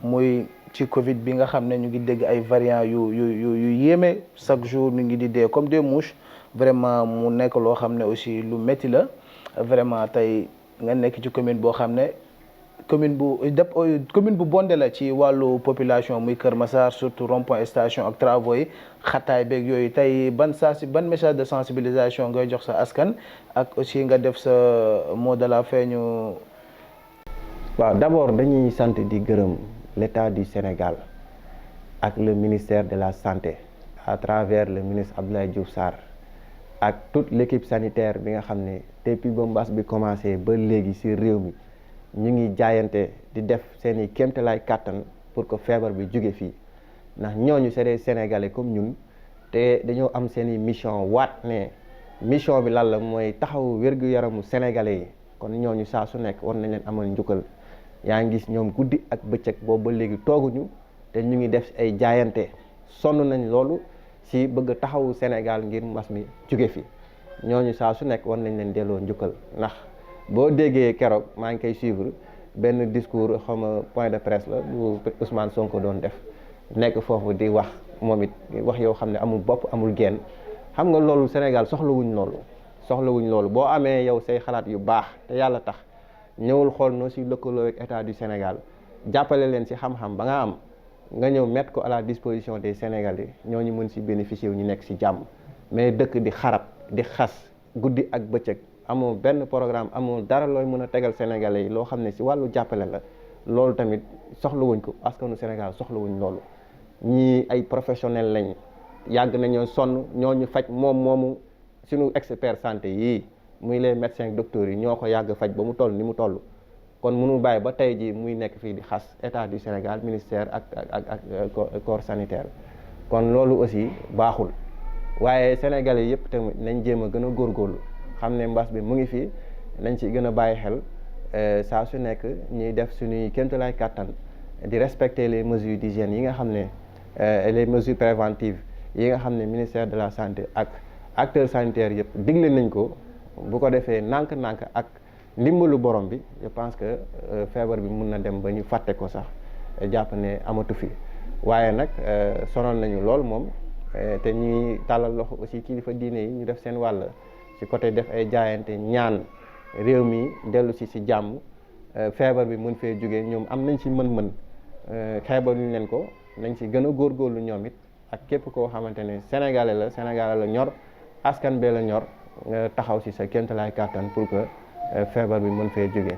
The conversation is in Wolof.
muy ci Covid bi nga xam ne ñu ngi dégg ay variants yu yéeme chaque jour ñu ngi di dee comme des mouches vraiment mu nekk loo xam ne aussi lu métti la vraiment tey nga nekk ci commune boo xam ne commune bu bondé la ci wàllu population muy Kër Massar surtout rond-point station ak travaux yi xataay beeg yooyu tey ban message de sensibilisation ngay jox sa askan ak aussi nga def sa mot de la fin ñu. waaw d'abord dañuy sant di gërëm l'État du Sénégal ak le ministère de la santé à travers le ministre Abdoulaye Diouf Sarr ak toute l'équipe sanitaire bi nga xam ne depuis ba mbas bi commencé ba léegi ci réew mi ñu ngi jaayante di def seeni kéemtalaay kàttan pour que feebar bi jóge fii ndax ñooñu c'est des Sénégalais comme ñun te dañoo am seeni mission waat ne mission bi lan la mooy taxaw wér-gu-yaramu Sénégalais yi kon ñooñu saa su nekk war nañ leen amal njukkal. yaa ngi gis ñoom guddi ak bëccëg boobu ba léegi tooguñu te ñu ngi def ay jaayante sonn nañ loolu ci bëgg taxawu Sénégal ngir mbas mi jóge fi ñooñu saa su nekk war nañ leen delloo njukkal ndax boo déggee keroog maa ngi koy suivre benn discours xawma point de presse la bu Ousmane Sonko doon def nekk foofu di wax moom it wax yoo xam ne amul bopp amul genn xam nga loolu Sénégal soxlawuñ loolu boo amee yow say xalaat yu baax te yàlla tax ñëwul xool noo si lëkkaloo ak état du Sénégal jàppale leen si xam-xam ba nga am nga ñëw mettre ko à la disposition des Sénégalais ñooñu mën si bénéficier wu ñu nekk si jàmm mais dëkk di xarab di xas guddi ak bëccëg amoo benn programme amoo dara looy mën a tegal Sénégalais yi loo xam ne si wàllu jàppale la loolu tamit soxlawuñ ko askanu Sénégal soxlawuñ loolu ñii ay professionnels lañ yàgg nañoo sonn ñooñu faj moomu suñu expert santé yii muy les médecins docteurs yi ñoo ko yàgg faj ba mu toll ni mu toll kon mënul bàyyi ba tey jii muy nekk fii di xas état du Sénégal ministère ak corps sanitaire kon loolu aussi baaxul waaye sénégalais yëpp tamit nañ jéem a gën a góorgóorlu xam ne mbas bi mu ngi fii nañ ci gën a bàyyi xel saa su nekk ñuy def suñuy kéemtalaay kàttan di respecter les mesures d'hygiène yi nga xam ne les mesures préventives yi nga xam ne ministère de la santé ak acteurs sanitaires yëpp digle nañ ko. bu ko defee nànk-nànk ak ndimbalu borom bi je pense que feebar bi mun na dem ba ñu fàtte ko sax jàpp ne amatu fi waaye nag sonal nañu lool moom te ñuy tàllal loxo aussi kilifa diine yi ñu def seen wàll ci côté def ay jaayante ñaan réew mi dellu si jàmm feebar bi mun fee jógee ñoom am nañ ci mën-mën xeebaluñ leen ko nañ ci gën a góorgóorlu ñoom it ak képp koo xamante ne sénégalais la ñor askan bee la ñor nga taxaw ci sa kéemtalaay kàttan pour que feebar bi mën fee jógee